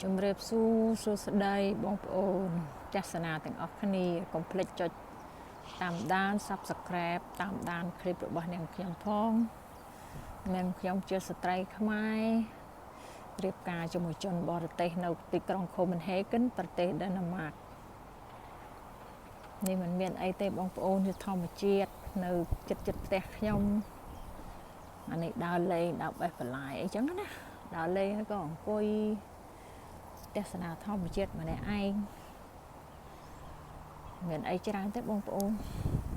ជំរាបសួរសួស្តីបងប្អូនទស្សនាទាំងអស់គ្នាកុំភ្លេចចុចតាមដាន Subscribe តាមដាន clip របស់នាងខ្ញុំផងនាងខ្ញុំជាស្ត្រីខ្មែររៀបការជាមួយជនបរទេសនៅទីក្រុង Copenhagen ប្រទេសដេណឺម៉ាកនេះមិនមានអីទេបងប្អូនជាធម្មជាតិនៅចិត្តផ្ទះខ្ញុំអានេះដើរលេងដើរបេះបន្លាយអីចឹងណាដើរលេងហើយក៏អង្គុយទស្សនាធម្មជាតិម្នាក់ឯងមានអីច្រើនទេបងប្អូន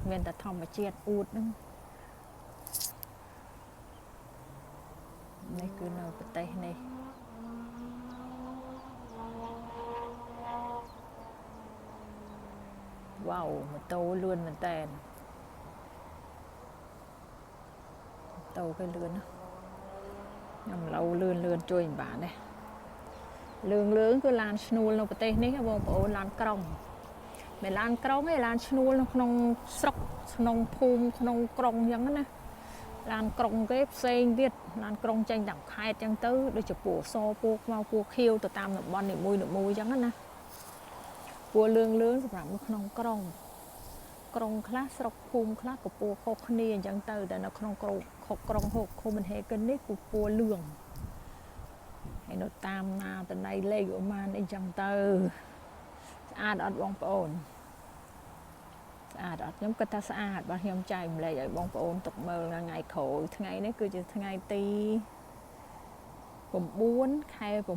មានតែធម្មជាតិអួតហ្នឹងនេះគឺនៅប្រទេសនេះវ៉ាវម៉ូតូលឿនមែនតើម៉ូតូគេលឿនណាខ្ញុំឡូវលឿនជួយមិនបានទេលឿងគឺឡានឈ្នួលនៅប្រទេសនេះបងប្អូនឡានក្រុងមិនឡានក្រុងទេឡានឈ្នួលនៅក្នុងស្រុកក្នុងភូមិក្នុងក្រុងអញ្ចឹងណាឡានក្រុងគេផ្សេងទៀតឡានក្រុងចេញតាមខេត្តអញ្ចឹងទៅដូចជាពណ៌សពណ៌ខ្មៅពណ៌ខៀវទៅតាមតំបន់នីមួយអញ្ចឹងណាពណ៌លឿងសម្រាប់នៅក្នុងក្រុងខ្លះស្រុកភូមិខ្លះក៏ពណ៌ខុសគ្នាអញ្ចឹងទៅតែនៅក្នុងក្រុងCopenhagenនេះគឺពណ៌លឿងហើយនៅតាមណាតណៃលេខប្រហែលអីចឹងទៅស្អាតអត់បងប្អូនស្អាតអត់ខ្ញុំគិតថាស្អាតបាទខ្ញុំចែកម្លែកឲ្យបងប្អូនទុកមើលថ្ងៃក្រោយថ្ងៃនេះគឺជាថ្ងៃទី9 ខែ 6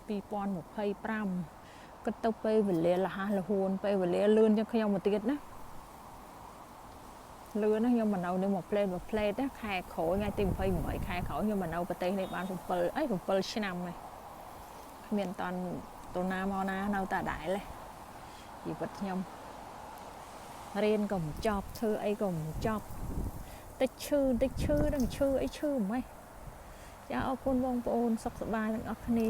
2025គិតទៅពេលវេលាលះលហួនពេលវេលាលឿនជាងខ្ញុំមកទៀតណាលឿនណាខ្ញុំមកនៅនេះមកផ្លេតណាខែក្រោយថ្ងៃទី28ខែក្រោយខ្ញុំមកនៅប្រទេសនេះបាន7ឆ្នាំហើយគ្មានតន់ទៅណាមកណានៅតែដែរជីវិតខ្ញុំរៀនក៏មិនចប់ធ្វើអីក៏មិនចប់តិចឈឺនឹងឈឺអីឈឺមិនចាអរគុណបងប្អូនសុខសប្បាយទាំងអស់គ្នា